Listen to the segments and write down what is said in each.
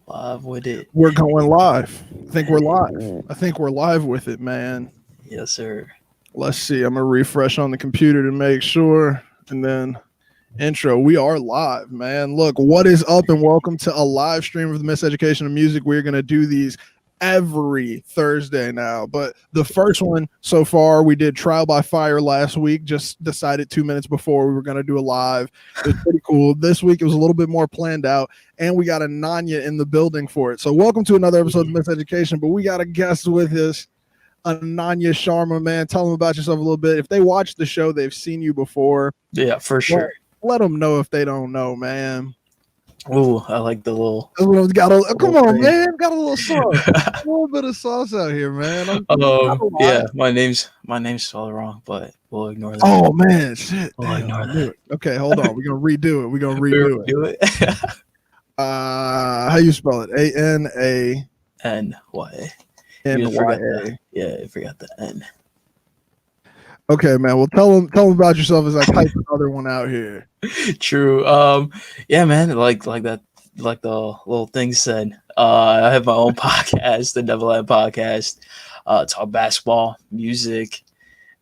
Live with it. We're going live. I think we're live. I think we're live with it, man. Yes, sir. Let's see. I'm gonna refresh on the computer to make sure, and then intro. We are live, man. Look, what is up, and welcome to a live stream of the Miseducation of Music. We're gonna do these every Thursday now, but the first one so far we did Trial by Fire last week. Just decided 2 minutes before we were gonna do a live. It was pretty cool. This week it was a little bit more planned out, and we got a Nanya in the building for it. So welcome to another episode of Miseducation. But we got a guest with us, Ananya Sharma, man. Tell them about yourself a little bit. If they watch the show, they've seen you before. Yeah, for sure. Let them know if they don't know, man. Ooh, I like the little. Come on, thing. man. Got a little sauce. A little bit of sauce out here, man. Yeah, my name's spelled wrong, but we'll ignore that. Oh man, shit. We'll ignore that. Okay, hold on. We're gonna redo it. Do it. How you spell it? ANANYA. N-Y. Yeah, I forgot the N. Okay, man. Well, tell them about yourself as I type another one out here. True. Yeah, man. Like that. Like the little thing said. I have my own podcast, the Devil Eye Podcast. Talk basketball, music.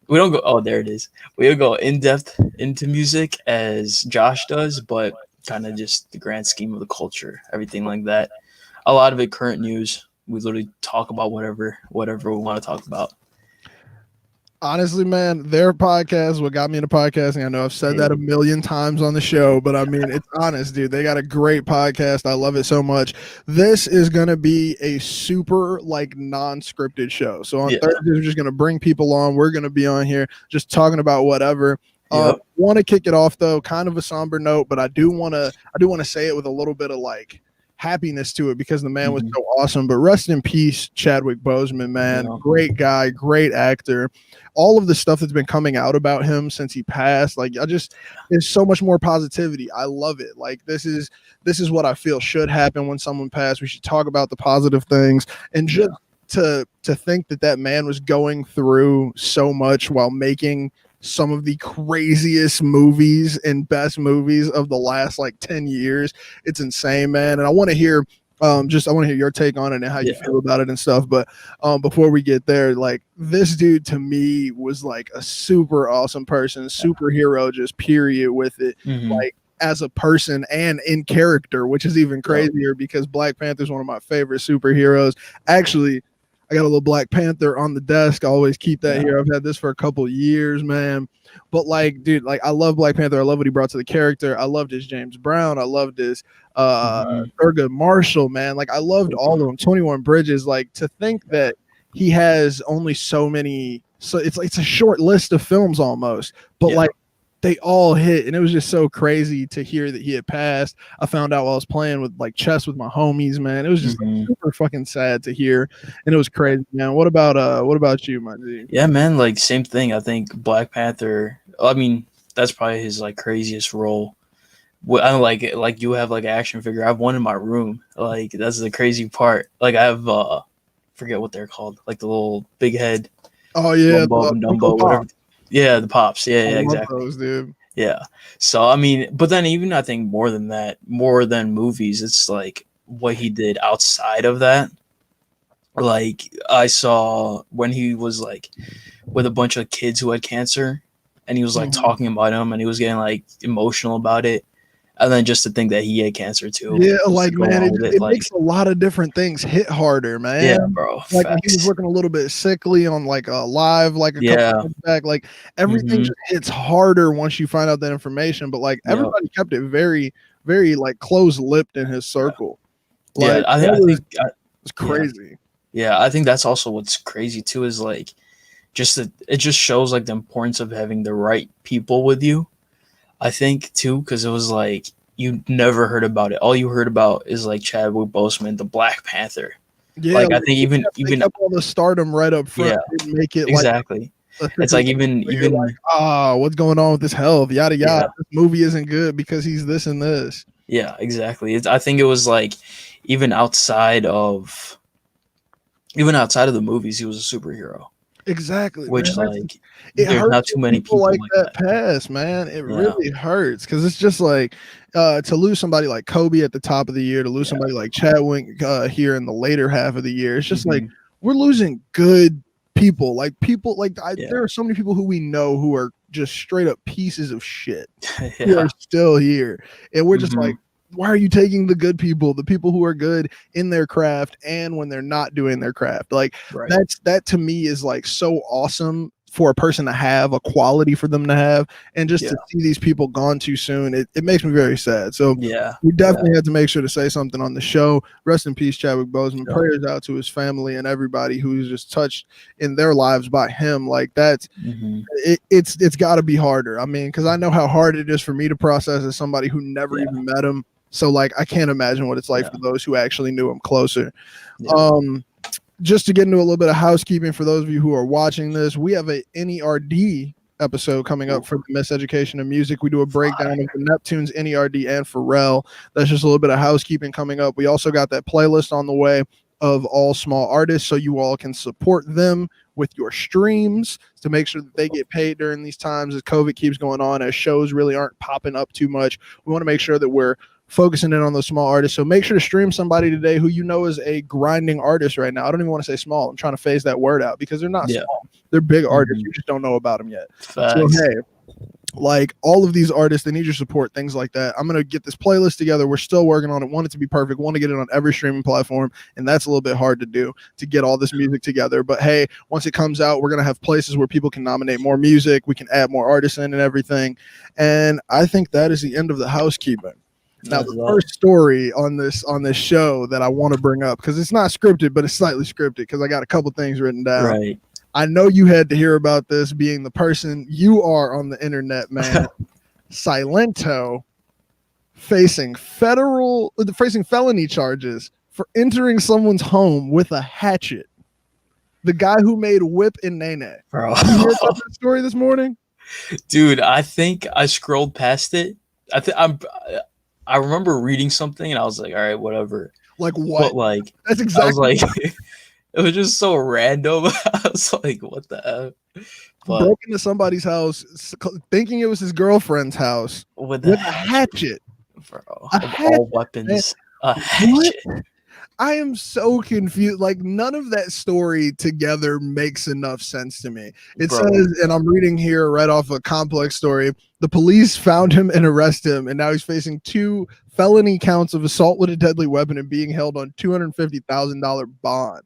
We don't go. Oh, there it is. We don't go in depth into music as Josh does, but kind of just the grand scheme of the culture, everything like that. A lot of it current news. We literally talk about whatever we want to talk about. Honestly, man, their podcast, what got me into podcasting, I know I've said that a million times on the show, but I mean, it's honest, dude. They got a great podcast. I love it so much. This is going to be a super, non-scripted show. So on Thursdays, we're just going to bring people on. We're going to be on here just talking about whatever. Want to kick it off, though, kind of a somber note, but I do want to say it with a little bit of, happiness to it because the man was so awesome. But rest in peace, Chadwick Boseman, man. Great guy, great actor. All of the stuff that's been coming out about him since he passed, there's so much more positivity. I love it. This is what I feel should happen when someone passed. We should talk about the positive things, and just to think that man was going through so much while making some of the craziest movies and best movies of the last 10 years. It's insane, man. And I want to hear I want to hear your take on it and how you feel about it and stuff. But before we get there, this dude to me was a super awesome person, superhero, just period with it. As a person and in character, which is even crazier because Black Panther is one of my favorite superheroes. Actually, I got a little Black Panther on the desk. I always keep that here. I've had this for a couple of years, man. But dude, I love Black Panther. I love what he brought to the character. I loved his James Brown. I loved his Thurgood Marshall, man. I loved all of them. 21 Bridges. To think that he has only so many. So it's a short list of films almost. But they all hit, and it was just so crazy to hear that he had passed. I found out while I was playing with chess with my homies, man. It was just super fucking sad to hear, and it was crazy, man. What about you, my G? Yeah, man. Same thing. I think Black Panther. I mean, that's probably his craziest role. I don't like you have an action figure. I have one in my room. That's the crazy part. I have forget what they're called. The little big head. Oh yeah, Dumbo, whatever. Yeah, the Pops. Yeah, exactly. Those, dude. Yeah. So, I mean, but then even I think more than that, more than movies, it's what he did outside of that. I saw when he was with a bunch of kids who had cancer and he was talking about him and he was getting emotional about it. And then just to think that he had cancer too. Yeah, man, it makes a lot of different things hit harder, man. Yeah, bro. He was looking a little bit sickly on a live, a couple months back. Everything just hits harder once you find out that information. But everybody kept it very, very close-lipped in his circle. I think it's crazy. Yeah, I think that's also what's crazy too is just that it just shows the importance of having the right people with you. I think too, because it was you never heard about it. All you heard about is Chadwick Boseman, the Black Panther. Yeah, I think even kept all the stardom right up front. Yeah, didn't make it exactly. It's even what's going on with this health? Yada yada. Yeah. This movie isn't good because he's this and this. Yeah, exactly. I think it was even outside of the movies, he was a superhero. Exactly, man. which like It there's hurts not too when many people people like like that that. pass, man. It Yeah, really hurts because it's just like to lose somebody like Kobe at the top of the year, to lose yeah. somebody like Chadwick here in the later half of the year. It's just like Mhm. we're losing good people. Like there Yeah. are so many people who we know who are just straight up pieces of shit who are Yeah. still here, and we're just like, Mhm. why are you taking the good people, the people who are good in their craft and when they're not doing their craft? Like Right. that to me is like so awesome for a person to have, a quality for them to have, and just Yeah. to see these people gone too soon, it makes me very sad. So Yeah. we Yeah. definitely had to make sure to say something on the show. Rest in peace, Chadwick Boseman. Yep. Prayers out to his family and everybody who's just touched in their lives by him. Like that's Mhm. it's got to be harder. I mean, because I know how hard it is for me to process as somebody who never Yeah. even met him. So like, I can't imagine what it's like Yeah. for those who actually knew him closer. Yeah. Um, just to get into a little bit of housekeeping for those of you who are watching this, we have a NERD episode coming up for the Miseducation of Music. We do a breakdown of the Neptunes, NERD, and Pharrell. That's just a little bit of housekeeping coming up. We also got that playlist on the way of all small artists, so you all can support them with your streams to make sure that they get paid during these times as COVID keeps going on, as shows really aren't popping up too much. We want to make sure that we're focusing in on those small artists. So make sure to stream somebody today who you know is a grinding artist right now. I don't even want to say small. I'm trying to phase that word out because they're not Yeah. small. They're big artists. Mhm. You just don't know about them yet. So Facts. hey, like all of these artists, they need your support, things like that. I'm going to get this playlist together. We're still working on it. Want it to be perfect. Want to get it on every streaming platform. And that's a little bit hard to do, to get all this music together. But hey, once it comes out, we're going to have places where people can nominate more music. We can add more artists in and everything. And I think that is the end of the housekeeping. Now, That's the love. first story on this show that I want to bring up, because it's not scripted, but it's slightly scripted, because I got a couple things written down. Right. I know you had to hear about this, being the person you are on the internet, man. Silento facing felony charges for entering someone's home with a hatchet. The guy who made Whip and Nene. Bro. You heard about that story this morning? Dude, I think I scrolled past it. I remember reading something and I was like, all right, whatever. Like what? But like That's I exactly was like it was just so random. I was like, what the F? But broke into somebody's house thinking it was his girlfriend's house with with the a hatchet. bro, A of hatchet, all weapons, a What? hatchet. I am so confused. Like none of that story together makes enough sense to me. It Bro. says, and I'm reading here right off a complex story. The police found him and arrested him, and now he's facing 2 felony counts of assault with a deadly weapon and being held on $250,000 bond.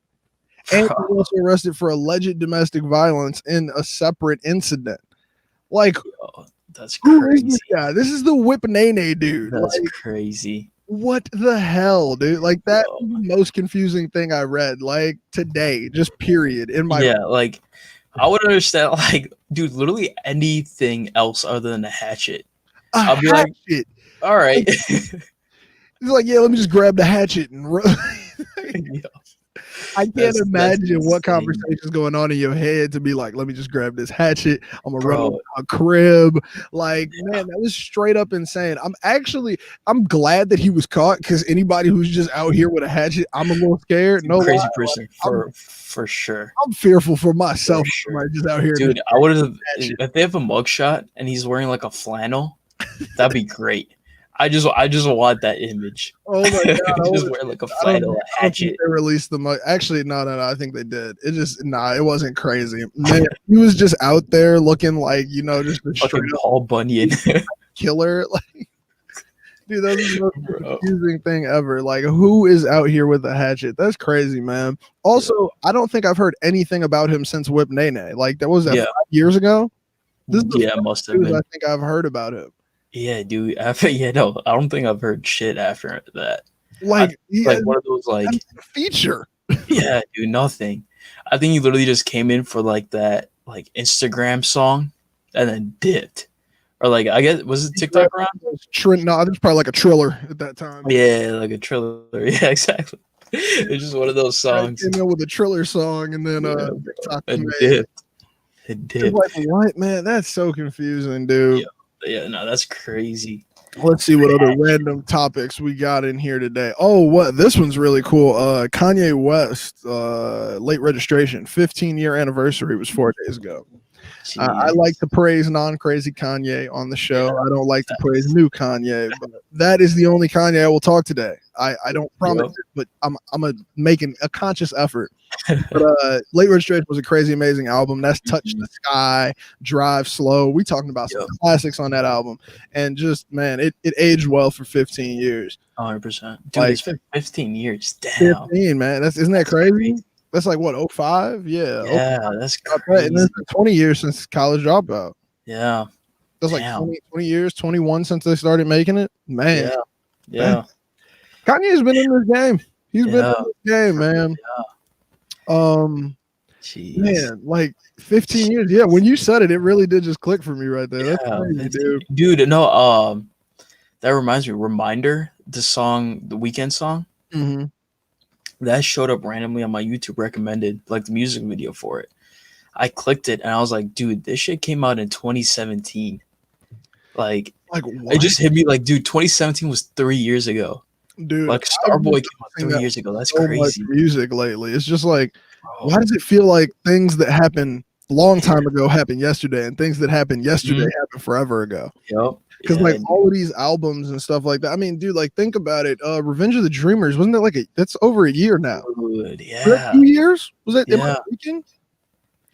And he was also arrested for alleged domestic violence in a separate incident. Like, Yo, that's who is crazy. this guy? This is the Whip Nene dude. That's Like, crazy. what the hell, dude? Like that Bro. was the most confusing thing I read, like today, just period. In my Yeah, like I would understand, like, dude, literally anything else other than a hatchet. I'll be like, hatchet. all right. He's like, yeah, let me just grab the hatchet and run. Yo, I can't that's imagine what insane. conversation's going on in your head to be like, let me just grab this hatchet. I'm gonna run Bro. over a crib. Like, man, that was straight up insane. I'm glad that he was caught, because anybody who's just out here with a hatchet, I'm a little scared. No Crazy lie. person for sure. I'm fearful for myself. For sure. Somebody just out here. Dude, I would have hatchet. if they have a mugshot and he's wearing like a flannel, that'd be great. I just want that image. Oh my god! Just wear like a I don't flannel, a think hatchet. they released the actually no, I think they did. It just it wasn't crazy. Man, he was just out there looking like, just a straight Fucking up Paul Bunyan. killer. Like, dude, that was the most Bro. confusing thing ever. Like, who is out here with a hatchet? That's crazy, man. Also, I don't think I've heard anything about him since Whip Nene. Like, that was 5 years ago. This is the Yeah, must have news been. I think I've heard about him. Yeah, dude. No, I don't think I've heard shit after that. Like, Like one of those, like, feature. yeah, dude, nothing. I think he literally just came in for like that, like Instagram song, and then dipped. Or like, I guess, was it TikTok around? No, there's probably like a Triller at that time. Yeah, like a Triller. Yeah, exactly. It's just one of those songs. Came in with a Triller song, and then TikTok It made dipped. It dipped. Like, what, man? That's so confusing, dude. Yeah, no, that's crazy. Let's see what other random topics we got in here today. Oh, what this one's really cool. Kanye West, late registration, 15-year anniversary was 4 days ago. I like to praise non-crazy Kanye on the show. I don't like to praise new Kanye, but that is the only Kanye I will talk today. I don't promise it, but I'm making a conscious effort. But Late Registration was a crazy, amazing album. That's Touch the Sky, Drive Slow. We talking about some classics on that album. And just, man, it aged well for 15 years. 100%. Dude, like, it's been 15 years. Damn. 15, man. Isn't that crazy? That's like, what, 05? Yeah. Yeah, 05. That's crazy. And it's been 20 years since College Dropout. Yeah. That's like 20 years, 21 since they started making it. Man. Yeah. Man. Kanye's been in this game. He's been in this game, man. Jeez. Man, like 15 years. Yeah, when you said it, it really did just click for me right there. That's crazy, dude. Dude, no, that reminds me, Reminder, the song, the Weeknd song. Mm-hmm. That showed up randomly on my YouTube recommended, like the music video for it. I clicked it and I was like, dude, this shit came out in 2017. Like what? It just hit me like, dude, 2017 was 3 years ago. Dude, like Starboy came out 3 years ago. That's so crazy. Much music lately. It's just like, why does it feel like things that happened a long time ago happened yesterday, and things that happened yesterday happened forever ago? Yep. Because like all of these albums and stuff like that. I mean, dude, like think about it. Revenge of the Dreamers, wasn't it like that's over a year now? Good, yeah. Was that 2 years? Was that? Am I thinking?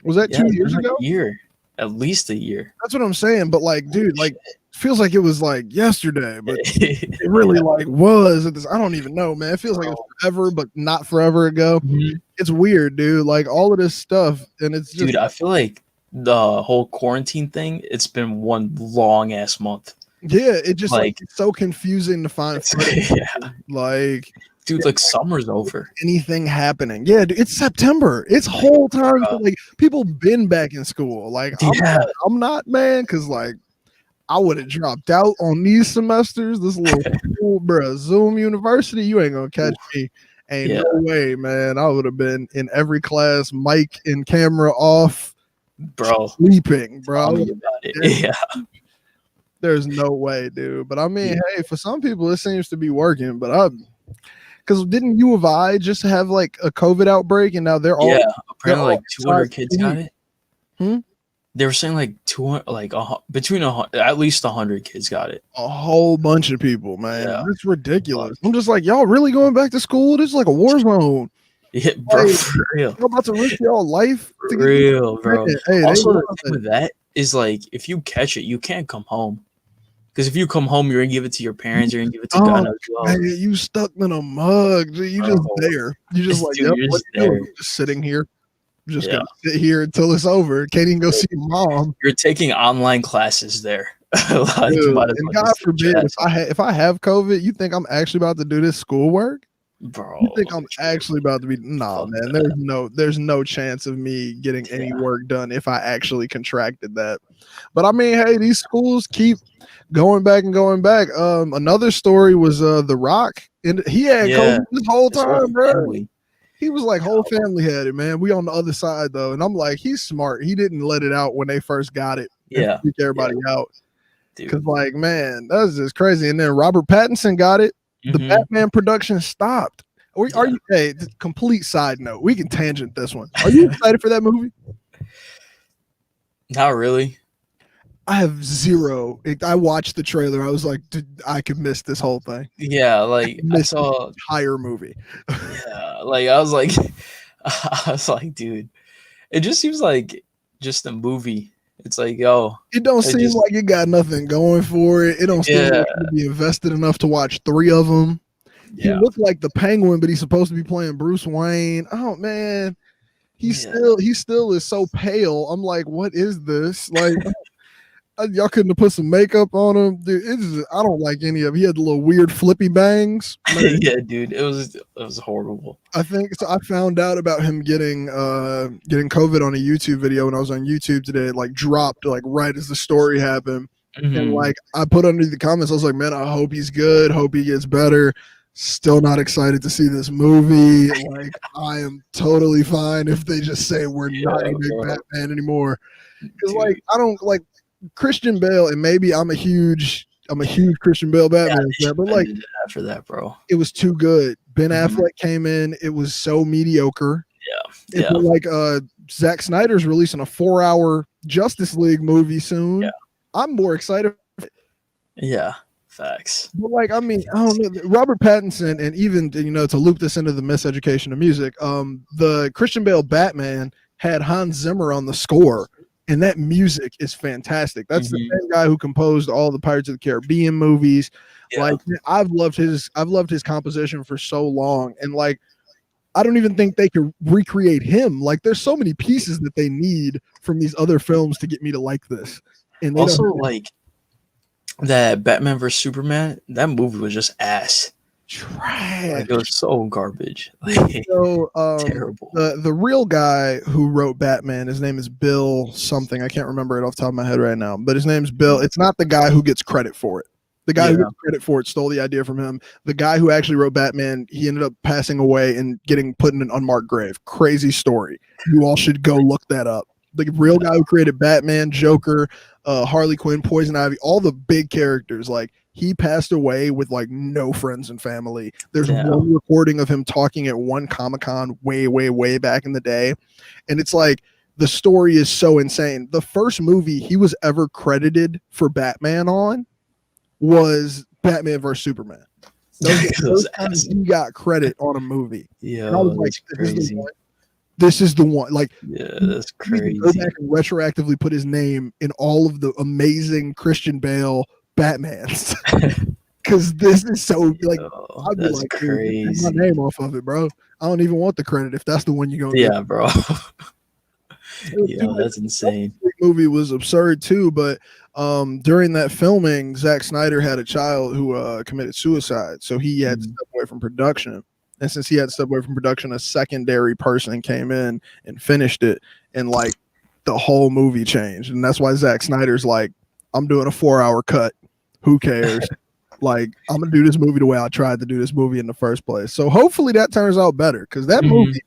Was that 2 years ago? A year, at least a year. That's what I'm saying. But like, dude, like feels like it was like yesterday, but it really like was at this. I don't even know, man. It feels like it's forever, but not forever ago. Mm-hmm. It's weird, dude. Like all of this stuff, and it's just, dude. I feel like the whole quarantine thing. It's been one long ass month. Yeah, it just like it's so confusing to find. Like, dude, like summer's over. Anything happening? Yeah, dude, it's September. It's whole time. Like people been back in school. Like I'm not, man, because like. I would have dropped out on these semesters. This little school, bro, Zoom University, you ain't gonna catch me. Ain't no way, man. I would have been in every class, mic and camera off, bro, sleeping, bro. Yeah, there's no way, dude. But I mean, hey, for some people, it seems to be working. But because didn't U of I just have like a COVID outbreak, and now they're all apparently like 200 kids got it. Hmm. They were saying like 200, like between at least 100 kids got it. A whole bunch of people, man. That's ridiculous. I'm just like, y'all really going back to school? This is like a war zone. Yeah, bro, for real. You're about to risk y'all life. For real, bro. Hey, also, the thing with that is like, if you catch it, you can't come home. Because if you come home, you're gonna give it to your parents. You're gonna give it to God as well. Man, you stuck in a mug. You just there. You just like, dude, yep, just sitting here. Just gonna sit here until it's over. Can't even go see mom. You're taking online classes there. Like, dude, and God forbid if I have COVID, you think I'm actually about to do this schoolwork? Bro, you think I'm actually about to be? Nah, man. There's no chance of me getting any work done if I actually contracted that. But I mean, hey, these schools keep going back and going back. Another story was The Rock, and he had COVID this whole time, bro. He was like, whole family had it, man. We on the other side though, and I'm like, he's smart. He didn't let it out when they first got it. Yeah, freak everybody out. Because like, man, that's just crazy. And then Robert Pattinson got it. The Batman production stopped. Are you? Hey, complete side note. We can tangent this one. Are you excited for that movie? Not really. I have zero. I watched the trailer. I was like, dude, I could miss this whole thing. Yeah, like I saw the entire movie. Yeah, like I was like, dude, it just seems like just a movie. It's like, it don't seem like it got nothing going for it. It don't seem like you be invested enough to watch 3 of them. He looked like the Penguin, but he's supposed to be playing Bruce Wayne. Oh man, he still is so pale. I'm like, what is this? Like. Y'all couldn't have put some makeup on him, dude. I don't like any of it. He had the little weird flippy bangs. Yeah, dude, it was horrible. I think so. I found out about him getting COVID on a YouTube video when I was on YouTube today. It like dropped like right as the story happened, and like I put under the comments, I was like, man, I hope he's good. Hope he gets better. Still not excited to see this movie. Like I am totally fine if they just say we're not a big Batman anymore. Because like I don't like. Christian Bale, and maybe I'm a huge I'm a huge Christian Bale Batman fan, but like after that, bro, it was too good. Ben Affleck came in, it was so mediocre. Yeah. But like Zack Snyder's releasing a 4-hour Justice League movie soon. Yeah. I'm more excited. Yeah. Facts. But like, I mean, I don't know. Robert Pattinson, and even to loop this into the Miseducation of music, the Christian Bale Batman had Hans Zimmer on the score, and that music is fantastic. That's the same guy who composed all the Pirates of the Caribbean movies. Yeah. Like, I've loved his composition for so long, and like, I don't even think they could recreate him. Like, there's so many pieces that they need from these other films to get me to like this. And also, like, that Batman vs Superman, that movie was just ass. Trash. Like, it was so garbage. Like, so terrible. The real guy who wrote Batman, his name is Bill something. I can't remember it off the top of my head right now, but his name's Bill. It's not the guy who gets credit for it. The guy who gets credit for it stole the idea from him. The guy who actually wrote Batman, he ended up passing away and getting put in an unmarked grave. Crazy story. You all should go look that up. The real guy who created Batman, Joker, Harley Quinn, Poison Ivy, all the big characters, like, he passed away with like no friends and family. There's one recording of him talking at one Comic-Con way back in the day. And it's like, the story is so insane. The first movie he was ever credited for Batman on was Batman vs Superman. Those times he got credit on a movie. Yeah, I was like, crazy. This is the one. Like, yeah, that's crazy. Go back and retroactively put his name in all of the amazing Christian Bale Batmans, because this is so like, I'd be like, crazy. Take my name off of it, bro. I don't even want the credit if that's the one you're gonna get. Bro. Yeah, that's insane. The movie was absurd too, but during that filming, Zack Snyder had a child who committed suicide, so he had to step away from production. And since he had to step away from production, a secondary person came in and finished it, and like, the whole movie changed. And that's why Zack Snyder's like, I'm doing a 4-hour cut. Who cares? Like, I'm gonna do this movie the way I tried to do this movie in the first place. So hopefully that turns out better, because that movie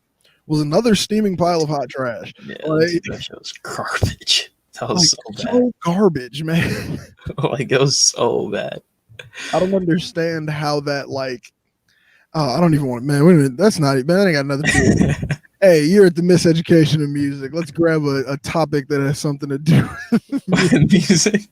was another steaming pile of hot trash. Yeah, that shit was garbage. That was like, so bad. So garbage, man. Like, it was so bad. I don't understand how that, like, I don't even want to, man. Wait a minute. That's not it, man. That ain't got nothing to do with it. Hey, you're at the Miseducation of music. Let's grab a topic that has something to do with music.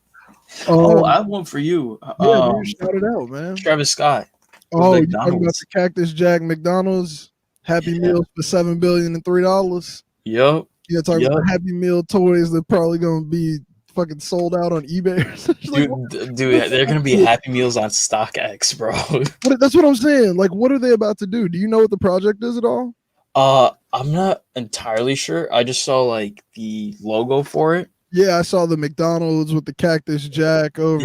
I have one for you. Yeah, shout it out, man. Travis Scott. Oh, you talking about the Cactus Jack McDonald's Happy Meals for $7 billion and $3? Yep. Yeah, talking about Happy Meal toys that probably gonna be fucking sold out on eBay. Dude, they're gonna be Happy Meals on StockX, bro. That's what I'm saying. Like, what are they about to do? Do you know what the project is at all? I'm not entirely sure. I just saw like the logo for it. Yeah, I saw the McDonald's with the Cactus Jack over.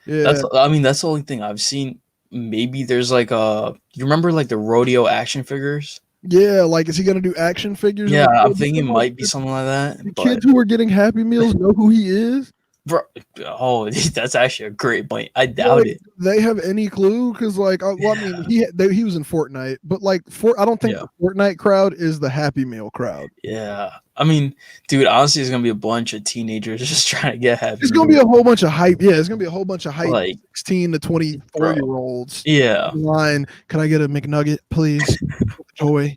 Yeah. That's the only thing I've seen. Maybe there's like you remember like the rodeo action figures? Yeah, like, is he gonna do action figures? Yeah, I'm thinking it might be something like that. The kids who are getting Happy Meals know who he is. Bro, that's actually a great point. I doubt it. They have any clue? Because like, I mean, he was in Fortnite, but like, I don't think the Fortnite crowd is the Happy Meal crowd. Yeah, I mean, dude, honestly, it's gonna be a bunch of teenagers just trying to get Happy. It's gonna be a whole bunch of hype. Yeah, it's gonna be a whole bunch of hype. Like 16 to 24-year-olds. Yeah. Line, can I get a McNugget, please? Toy.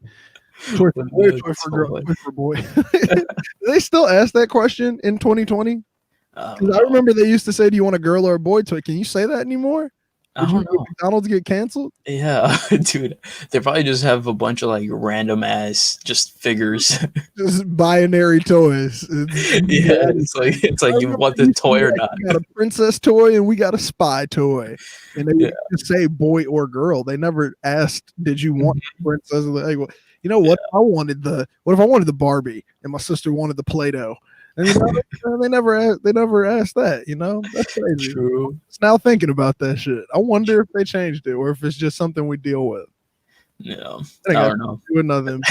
Toy for boy, toy for girl, toy for boy. Do they still ask that question in 2020? I remember they used to say, "Do you want a girl or a boy toy?" Can you say that anymore? I don't know. McDonald's get canceled? Yeah, dude. They probably just have a bunch of like random ass just figures. Just binary toys. It's like you want the toy or not. We got a princess toy and we got a spy toy. And they just say boy or girl. They never asked, did you want the princess? Like, well, you know what? What if I wanted the Barbie and my sister wanted the Play-Doh? And they never asked that, That's crazy. True. It's now thinking about that shit. I wonder if they changed it or if it's just something we deal with. Yeah, I don't know. Do nothing.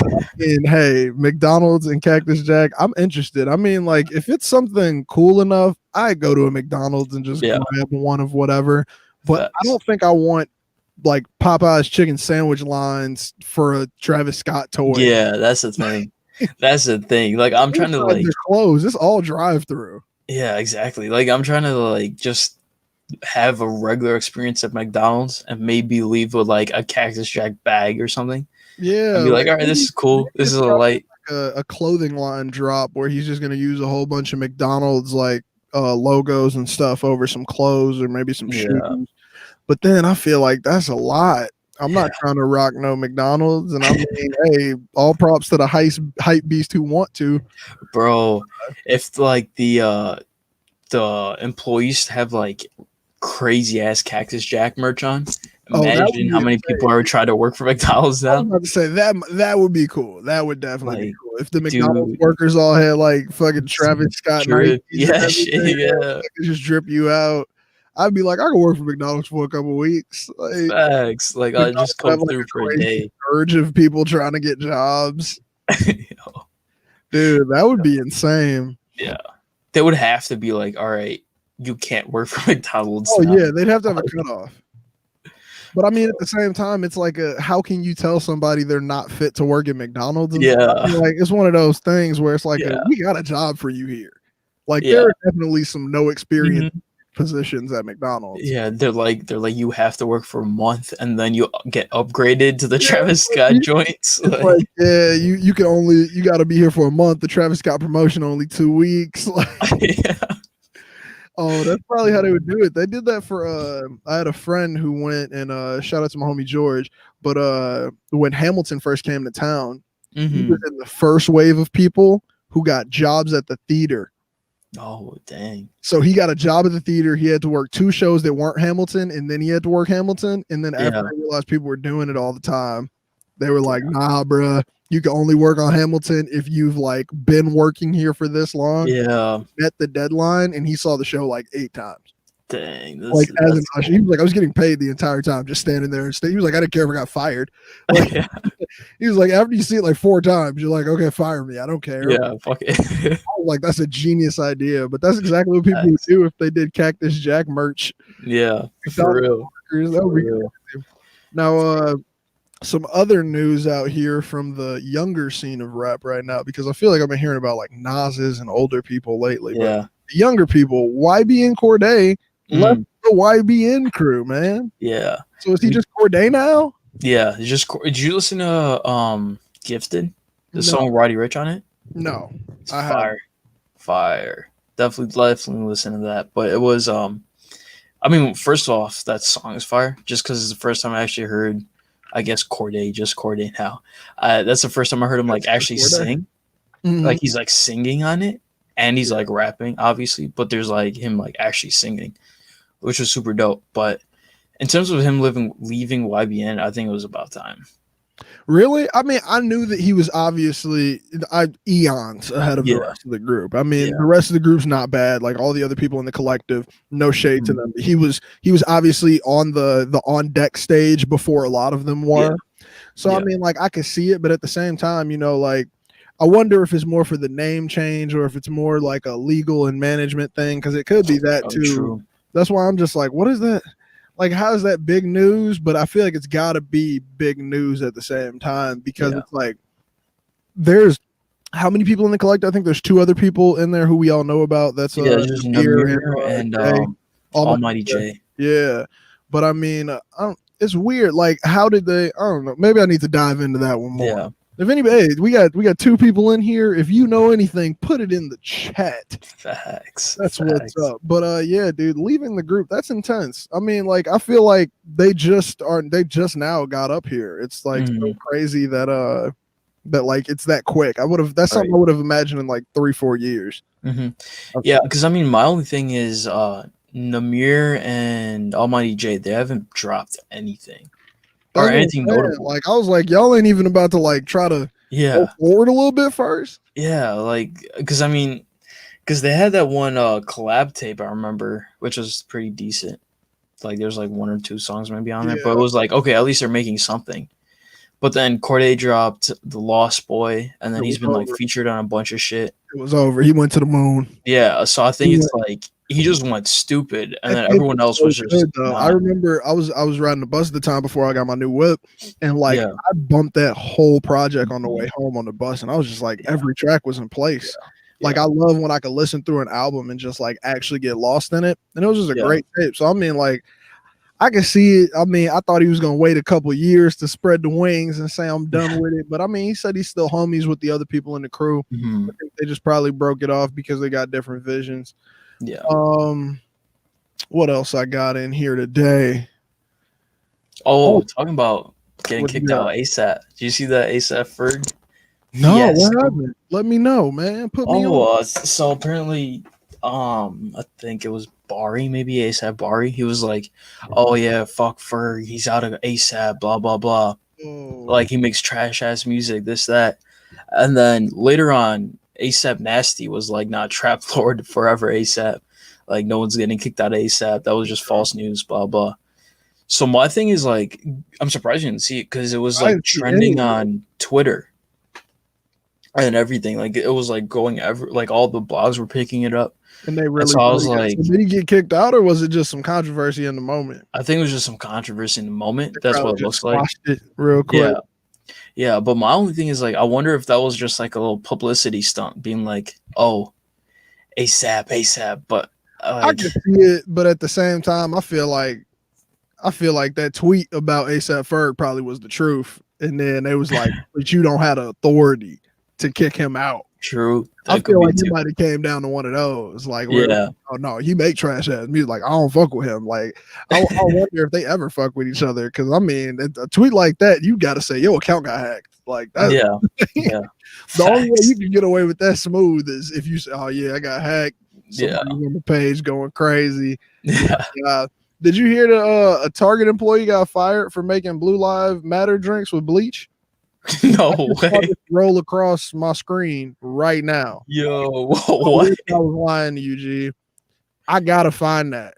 And hey, McDonald's and Cactus Jack, I'm interested. I mean, like, if it's something cool enough, I go to a McDonald's and just grab one of whatever. But I don't think I want like Popeye's chicken sandwich lines for a Travis Scott toy. Yeah, that's the thing. That's the thing. Like, I'm trying to like close. It's all drive through. Yeah, exactly. Like, I'm trying to like just have a regular experience at McDonald's and maybe leave with like a Cactus Jack bag or something and Yeah, be like, like all right, this is cool. This maybe is a light. a clothing line drop where he's just going to use a whole bunch of McDonald's like logos and stuff over some clothes or maybe some shoes. Yeah. But then I feel like that's a lot. I'm not trying to rock no McDonald's, and I mean, hey, all props to the hype beast who want to. Bro, if like the employees have like crazy ass Cactus Jack merch on, Oh, that would imagine be how many insane. people are trying to work for McDonald's I was now. about to say that would be cool. That would definitely be Like, cool if the McDonald's dude, workers all had like fucking Travis Scott Nikes and yeah, everything. yeah, They could just drip you out. I'd be like, I could work for McDonald's for a couple of weeks. Like facts. Like I McDonald's just would have come like through a for a crazy day. urge of people trying to get jobs. Yo, Dude, that would be insane. yeah, they would have to be like, all right, you can't work for McDonald's. Oh now. yeah, they'd have to have a cutoff. But I mean, at the same time, it's like how can you tell somebody they're not fit to work at McDonald's? And Yeah. stuff? Like it's one of those things where it's like Yeah. we got a job for you here. Like Yeah. there are definitely some no experience Mhm. positions at McDonald's. Yeah, they're like you have to work for a month and then you get upgraded to the Travis Scott joints. It's like yeah, you got to be here for a month. The Travis Scott promotion only 2 weeks. Like, yeah. oh, that's probably how they would do it. They did that for I had a friend who went and shout out to my homie George. But when Hamilton first came to town, he Mhm. was in the first wave of people who got jobs at the theater. Oh dang. So he got a job at the theater. He had to work 2 shows that weren't Hamilton, and then he had to work Hamilton. And then after Yeah. they realized people were doing it all the time, they were like, "Nah, bruh, you can only work on Hamilton if you've like been working here for this long." Yeah. Met the deadline, and he saw the show like 8 times. Dang. Like as an usher, he was like, I was getting paid the entire time, just standing there and stay. He was like, I didn't care if I got fired. Like, yeah. he was like, after you see it like 4 times, you're like, okay, fire me. I don't care. Yeah, fuck it. I was like, that's a genius idea, but that's exactly what people would do if they did Cactus Jack merch. Yeah, for real. That would be cool. Now, some other news out here from the younger scene of rap right now, because I feel like I've been hearing about like Nas's and older people lately. Yeah. But the younger people, YB and Cordae left the YBN crew, man. Yeah. So is he just Cordae now? Yeah. Did you listen to Gifted? The No. song Roddy Rich on it? No. It's fire. Definitely listen to that. But it was I mean, first off, that song is fire just because it's the first time I actually heard, I guess, Cordae now. That's the first time I heard him like actually sing. Mhm. Like he's like singing on it and he's like rapping, obviously, but there's like him like actually singing, which was super dope. But in terms of him leaving YBN, I think it was about time. Really? I mean, I knew that he was obviously eons ahead of the Yeah. rest of the group. I mean, Yeah. the rest of the group's not bad. Like all the other people in the collective, no shade to them. He was obviously on the on deck stage before a lot of them were. So I Yeah. mean, like I could see it, but at the same time, like I wonder if it's more for the name change or if it's more like a legal and management thing, because it could be that too. True. That's why I'm just like, what is that? Like, how is that big news? But I feel like it's got to be big news at the same time because it's like, there's how many people in the collective? I think there's 2 other people in there who we all know about. That's just Namir and Almighty J. Yeah, but I mean, it's weird. Like, how did they? I don't know. Maybe I need to dive into that one more. Yeah. If anybody, hey, we got 2 people in here. If you know anything, put it in the chat. Facts. That's what's up. But yeah, dude, leaving the group, that's intense. I mean, like, I feel like they just now got up here. It's like so crazy that like it's that quick. That's something I would have imagined in like 3-4 years. Mm-hmm. Yeah, because I mean, my only thing is Namir and Almighty J, they haven't dropped anything. Or anything notable. Like I was like, y'all ain't even about to like try to go forward a little bit first. Yeah, like because I mean, because they had that one collab tape I remember, which was pretty decent. Like there's like 1 or 2 songs maybe on there, but it was like okay, at least they're making something. But then Cordae dropped The Lost Boy, and then he's been like featured on a bunch of shit. It was over. He went to the moon. Yeah, so I think it's like he just went stupid, and then everyone else was just. I remember I was riding the bus at the time before I got my new whip, and like I bumped that whole project on the way home on the bus, and I was just like, every track was in place. Like Yeah. I love when I could listen through an album and just like actually get lost in it. And it was just a great tape. So I mean, like I can see it. I mean, I thought he was gonna wait a couple years to spread the wings and say I'm done with it. But I mean, he said he's still homies with the other people in the crew. Mhm. I think they just probably broke it off because they got different visions. Yeah. What else I got in here today? Oh, talking about getting What you kicked got? out ASAP. Did you see that ASAP Ferg? No, Yes. what happened? Let me know, man. Put me on. So apparently, I think it was Bari, maybe ASAP Bari. He was like, "Oh yeah, fuck Ferg. He's out of ASAP. Blah blah blah. Oh, Like he makes trash ass music. This that." And then later on, ASAP Nasty was like, "Not Trap Lord forever ASAP. Like no one's getting kicked out of ASAP. That was just false news. Blah blah." So my thing is like, I'm surprised you didn't see it because it was I like didn't see trending any. on Twitter and everything. Like it was like going like all the blogs were picking it up. And they And really so I was so like, did he get kicked out or was it just some controversy in the moment? I think it was just some controversy in the moment. They That's probably what it just looks like. squashed it real quick. Yeah. Yeah. But my only thing is like, I wonder if that was just like a little publicity stunt being like, oh, ASAP, ASAP. But I like, can see it, but at the same time, I feel like that tweet about ASAP Ferg probably was the truth. And then it was like, but you don't have the authority to kick him out. true. I feel like it might have came down to one of those. Like, where, Yeah. oh no, he make trash ass music. Like, I don't fuck with him. Like, I wonder if they ever fuck with each other. Cause I mean, a tweet like that, you got to say, your account got hacked. Like, that's Yeah. Yeah. the only way Facts. you can get away with that smooth is if you say, oh yeah, I got hacked. Yeah. Somebody's on the page going crazy. Yeah. Did you hear that a Target employee got fired for making Blue Lives Matter drinks with bleach? No I way. roll across my screen right now. Yo, I what? wish I was lying to you, G. I gotta find that.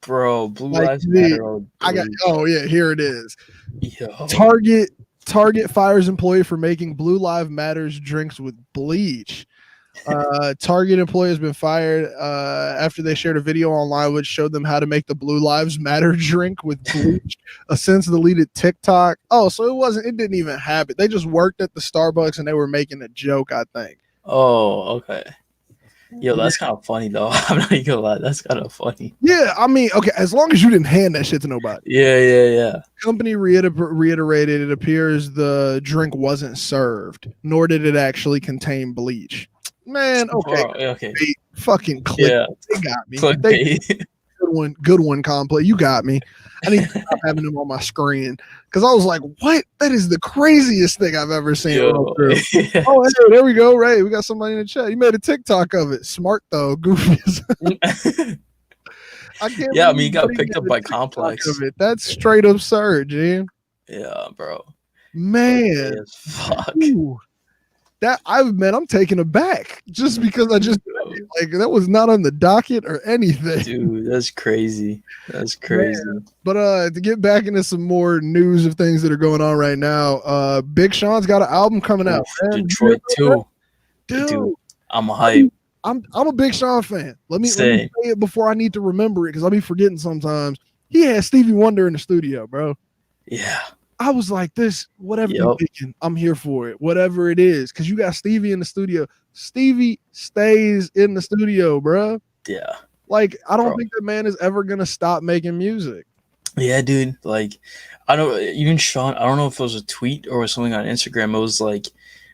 Bro, Blue Like, Lives G, Matter. Oh, oh yeah, here it is. yo. Target fires employee for making Blue Lives Matters drinks with bleach. Target employee has been fired after they shared a video online which showed them how to make the Blue Lives Matter drink with bleach. A since deleted TikTok. Oh, so it didn't even happen. They just worked at the Starbucks and they were making a joke, I think. Oh, okay. Yo, that's kind of funny though. I'm not even gonna lie, that's kind of funny. Yeah, I mean, okay, as long as you didn't hand that shit to nobody. Yeah. Company reiterated it appears the drink wasn't served, nor did it actually contain bleach. Man, okay. Bro, okay. Fucking click. Yeah. They got me. Clickbait. Good one, Complete. You got me. I need to stop having them on my screen because I was like, what? That is the craziest thing I've ever seen. Yo, yeah. Oh, hey, there we go. Ray, we got somebody in the chat. You made a TikTok of it. Smart though, goofy. I can't. Yeah, I mean, you got picked up by Complex. Of it. That's straight absurd, G. Yeah, bro. Man, Okay, fuck. Ooh. I'm taken aback just because I just like that was not on the docket or anything. Dude, that's crazy. That's crazy. Man. But to get back into some more news of things that are going on right now, Big Sean's got an album coming out. Man. Detroit too. Dude, I'm hyped. I'm a Big Sean fan. Let me say it before I need to remember it because I'll be forgetting sometimes. He had Stevie Wonder in the studio, bro. Yeah. I was like, this, whatever you're thinking, I'm here for it. Whatever it is. Because you got Stevie in the studio. Stevie stays in the studio, bro. Yeah. Like, I don't think that man is ever going to stop making music. Yeah, dude. Like, I don't, even Sean, I don't know if it was a tweet or something on Instagram. It was like,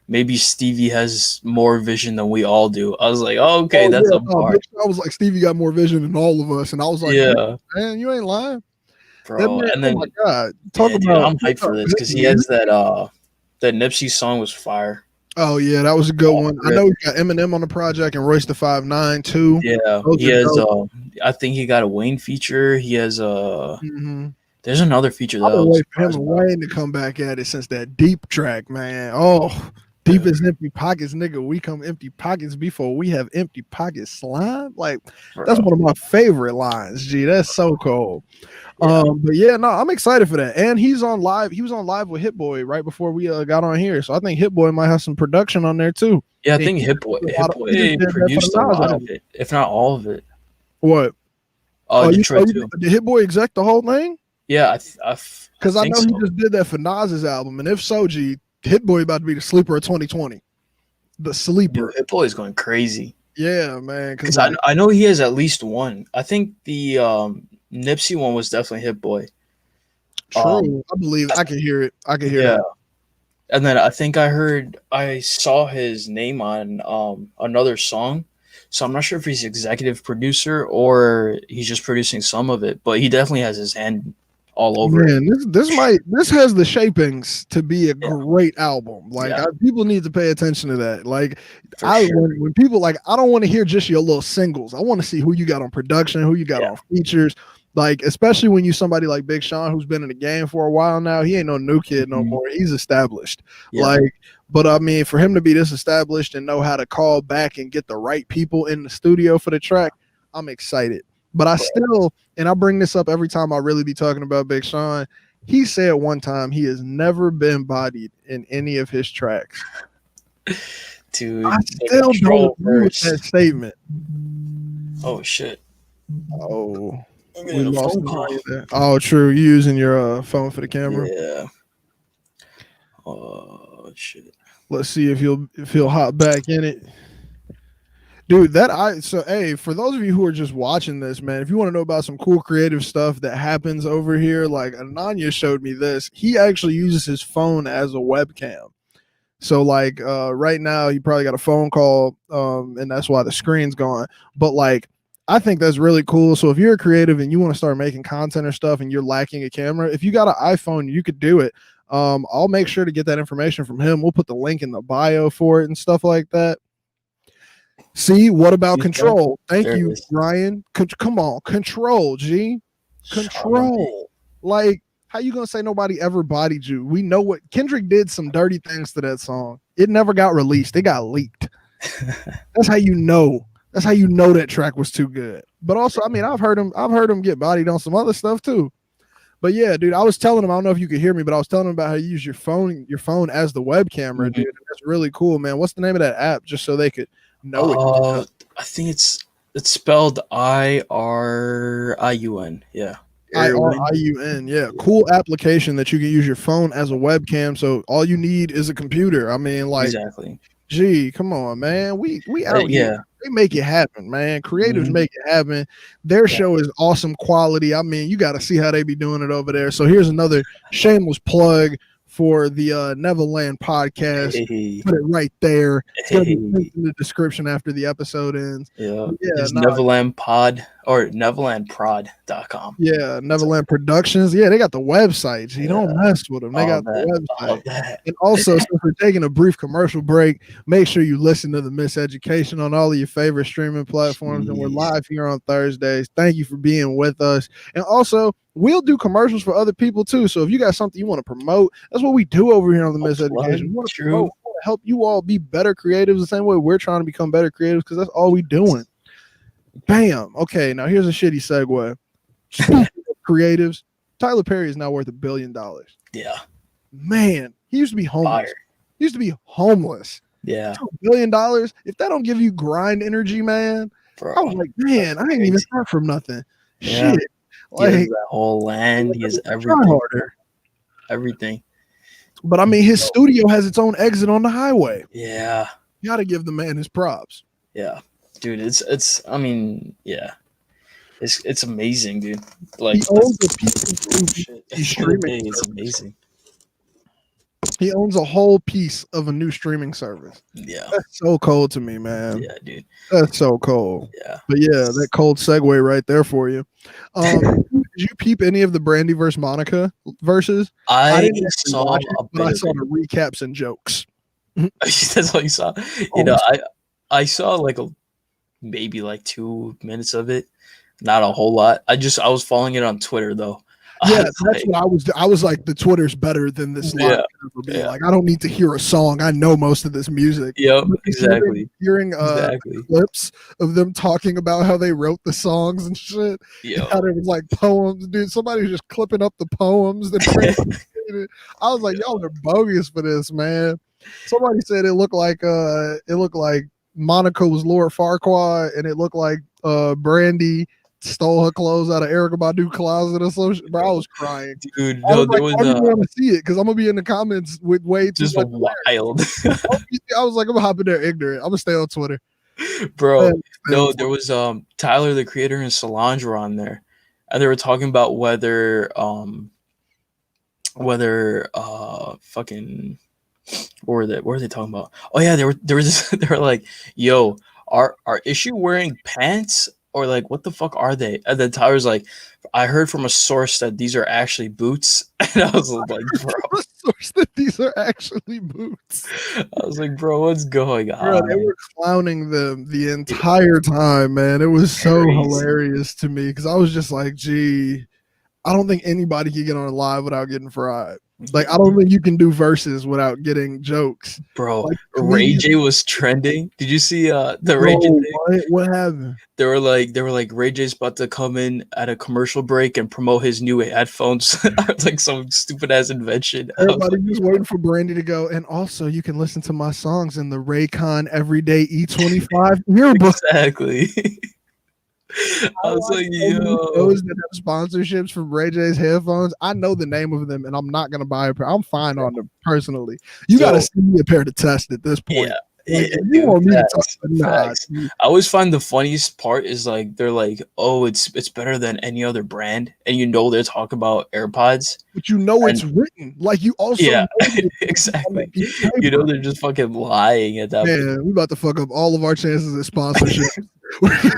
maybe Stevie has more vision than we all do. I was like, oh, okay, that's a bar. I was like, Stevie got more vision than all of us. And I was like, yeah, man, you ain't lying. Bro, man, and then, oh my God. Dude, I'm hyped for this because he has that Nipsey song was fire. Oh yeah, that was a good one. I know he got Eminem on the project and Royce the 5'9" too. Yeah, he has. I think he got a Wayne feature. He has a. There's another feature that I've been waiting for him and Wayne to come back at it since that Deep track, man. Oh, Deep is empty pockets, nigga. We come empty pockets before we have empty pockets slime. Like, that's one of my favorite lines. Gee, that's so cool. Yeah. But yeah, no, I'm excited for that. And he's on live. He was on live with Hit Boy right before we got on here. So I think Hit Boy might have some production on there too. Yeah, I think Hit Boy produced a lot of it, if not all of it. What? Detroit too. Did Hit Boy exec the whole thing? Yeah, because I know he just did that for Nas's album. And if so, G, Hit Boy about to be the sleeper of 2020. the sleeper. Dude, Hit Boy is going crazy. Yeah, man. Because I know he has at least one. I think the Nipsey one was definitely Hit Boy. True. I believe I can hear it. I can hear that. And then I saw his name on another song. So I'm not sure if he's executive producer or he's just producing some of it, but he definitely has his hand all over it. This has the shapings to be a great album. Like people need to pay attention to that. Like when people like, I don't want to hear just your little singles. I want to see who you got on production, who you got on features. Like, especially when you somebody like Big Sean, who's been in the game for a while now, he ain't no new kid no more. He's established. But I mean, for him to be this established and know how to call back and get the right people in the studio for the track, I'm excited. But I still, and I bring this up every time I really be talking about Big Sean, he said one time he has never been bodied in any of his tracks. Dude, I still don't agree with that statement. Oh, shit. Oh. We lost there. Oh, true. You using your phone for the camera? Yeah. Oh shit. Let's see if he'll hop back in it. Dude, hey, for those of you who are just watching this, man, if you want to know about some cool creative stuff that happens over here, like Ananya showed me this. He actually uses his phone as a webcam. So like right now he probably got a phone call, and that's why the screen's gone. But like, I think that's really cool. So if you're a creative and you want to start making content or stuff and you're lacking a camera, if you got an iPhone, you could do it. I'll make sure to get that information from him. We'll put the link in the bio for it and stuff like that. See, what about Control? Thank you, Ryan. Come on, Control, G. Control. Like, how you gonna say nobody ever bodied you? We know what Kendrick did some dirty things to that song. It never got released. It got leaked. That's how you know. That's how you know that track was too good. But also, I mean, I've heard him get bodied on some other stuff too. But yeah, dude, I was telling him, I don't know if you could hear me, but I was telling him about how you use your phone as the web camera, dude. That's really cool, man. What's the name of that app? Just so they could know it. I think it's spelled IRIUN. Yeah. IRIUN. Yeah. Cool application that you can use your phone as a webcam. So all you need is a computer. I mean, like, exactly. Gee, come on, man. We out here. They make it happen, man. Creatives make it happen. Their show is awesome quality. I mean, you got to see how they be doing it over there. So here's another shameless plug for the Neverland podcast. Put it right there. It's going to be linked in the description after the episode ends. It's Neverland Pod or NeverlandProd.com. Yeah, Neverland Productions. Yeah, they got the websites. You don't mess with them. They got the website. And also, since we're taking a brief commercial break, make sure you listen to the Miseducation on all of your favorite streaming platforms. And we're live here on Thursdays. Thank you for being with us. And also, we'll do commercials for other people too. So if you got something you want to promote, that's what we do over here on the Miseducation. We want to promote, we want to help you all be better creatives the same way we're trying to become better creatives, because that's all we doing. Bam. Okay, now here's a shitty segue. Creatives. Tyler Perry is now worth $1 billion. Yeah. Man, he used to be homeless. He used to be homeless. Yeah. $1 billion. If that don't give you grind energy, man, bro, I was like, man, I ain't even start from nothing. Yeah. Shit. Like, he has that whole land. He has everything. Everything. But I mean, his studio has its own exit on the highway. Yeah. You got to give the man his props. Yeah. Dude, it's I mean, yeah. It's amazing, dude. Like, he owns it's amazing. He owns a whole piece of a new streaming service. Yeah. That's so cold to me, man. Yeah, dude. That's so cold. Yeah. But yeah, that cold segue right there for you. Did you peep any of the Brandy versus Monica verses? I didn't saw watch it, but I saw the recaps and jokes. That's all you saw. You know, I saw like maybe like 2 minutes of it. Not a whole lot. I was following it on Twitter though. Yeah, that's what I was like, the Twitter's better than this live. Yeah. Like, I don't need to hear a song. I know most of this music. Yep, exactly. Hearing clips of them talking about how they wrote the songs and shit. Yeah. How it was like poems, dude. Somebody was just clipping up the poems. I was like, y'all are bogus for this, man. Somebody said it looked like Monica was Lord Farquaad, and it looked like Brandy stole her clothes out of Erica Badu closet or something. Bro, I was crying. Dude, I no, was there like, was I don't even want to see it because I'm gonna be in the comments with way too just much. wild, I was like, I'm gonna hop in there ignorant. I'm gonna stay on Twitter. bro. Man, No, there was Tyler the Creator and Solange were on there, and they were talking about whether fucking what were they talking about? Oh yeah, there was this, they were like, yo, is she wearing pants or like what the fuck are they? And then Tyler's like, I heard from a source that these are actually boots. And I was like, bro, a source that these are actually boots. I was like, bro, what's going Bro, they on? were clowning them the entire time, man. It was so Crazy. hilarious to me because I was just like, gee, I don't think anybody can get on a live without getting fried. Like, I don't think you can do verses without getting jokes. Bro, Like, Ray J was trending. Did you see the Ray J bro, thing? what happened? They were like Ray J's about to come in at a commercial break and promote his new headphones. Like some stupid ass invention. Everybody just waiting for Brandy to go. And also, you can listen to my songs in the Raycon Everyday E25 yearbook. Exactly. I was like, yo, those that have sponsorships from Ray J's headphones, I know the name of them, and I'm not gonna buy a pair. I'm fine on them personally. You gotta send me a pair to test at this point. Yeah. Like, Yeah, you dude, want me facts, to talk? facts. I always find the funniest part is like they're like, oh, it's better than any other brand, and you know they're talking about AirPods, but you know it's written. Like you also yeah, know exactly. You know they're just fucking lying at that point. Man, we about to fuck up all of our chances at sponsorship.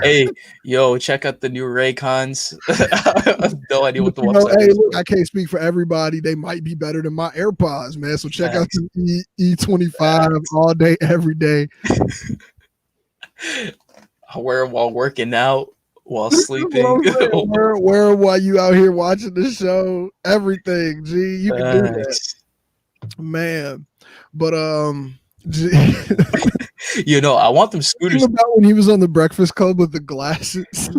Hey, yo, check out the new Raycons. I have no idea what the website hey, is. look, I can't speak for everybody. They might be better than my AirPods, man. So check out the E25 all day, every day. I wear them while working out, while sleeping. Where while you out here watching the show, everything. Gee, you can do that, man. But you know, I want them scooters. About when he was on the Breakfast Club with the glasses.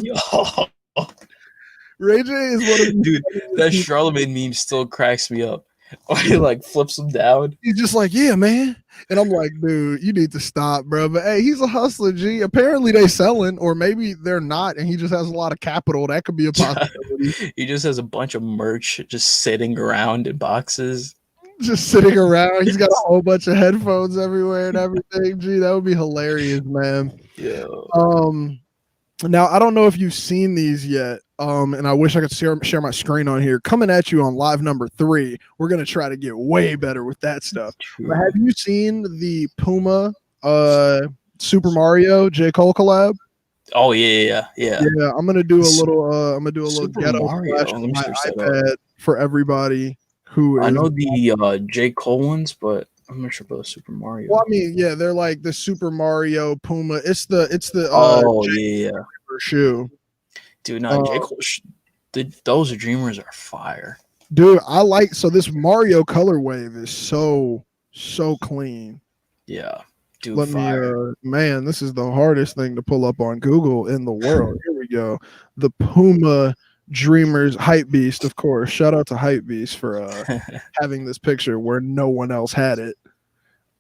Ray J is one of dude. That Charlemagne meme still cracks me up. Or he like flips him down. He's just like, yeah, man. And I'm like, dude, you need to stop, bro. But hey, he's a hustler, G. Apparently they selling, or maybe they're not, and he just has a lot of capital. That could be a possibility. He just has a bunch of merch just sitting around in boxes. Just sitting around. He's got a whole bunch of headphones everywhere and everything. Gee, that would be hilarious, man. Yeah. Now I don't know if you've seen these yet. And I wish I could share my screen on here. Coming at you on live number 3. We're gonna try to get way better with that stuff. But have you seen the Puma Super Mario J. Cole collab? Oh yeah. I'm gonna do a little Super ghetto Mario. flash on my iPad for everybody who I know the J. Cole ones, but I'm not sure about Super Mario. Well, I mean, yeah, they're like the Super Mario Puma. It's the shoe. Dude, no, J. Cole, those Dreamers are fire. Dude, I like this Mario color wave is so clean. Yeah. Dude, fire. Man, this is the hardest thing to pull up on Google in the world. Here we go. The Puma Dreamers Hype Beast, of course. Shout out to Hype Beast for having this picture where no one else had it.